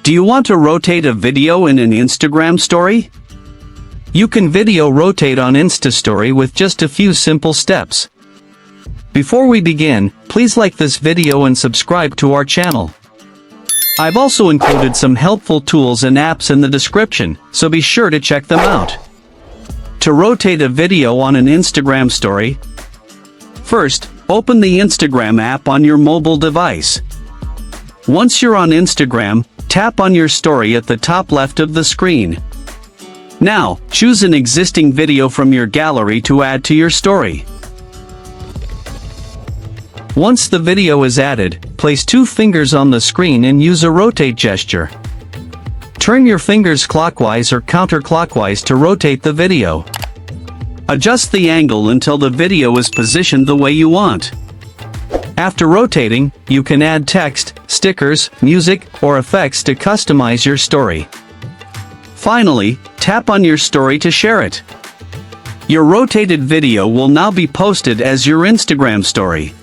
Do you want to rotate a video in an Instagram story? You can video rotate on Insta Story with just a few simple steps. Before we begin, please like this video and subscribe to our channel. I've also included some helpful tools and apps in the description, so be sure to check them out. To rotate a video on an Instagram story, first, open the Instagram app on your mobile device. Once you're on Instagram, tap on your story at the top left of the screen. Now, choose an existing video from your gallery to add to your story. Once the video is added, place 2 fingers on the screen and use a rotate gesture. Turn your fingers clockwise or counterclockwise to rotate the video. Adjust the angle until the video is positioned the way you want. After rotating, you can add text, stickers, music, or effects to customize your story. Finally, tap on your story to share it. Your rotated video will now be posted as your Instagram story.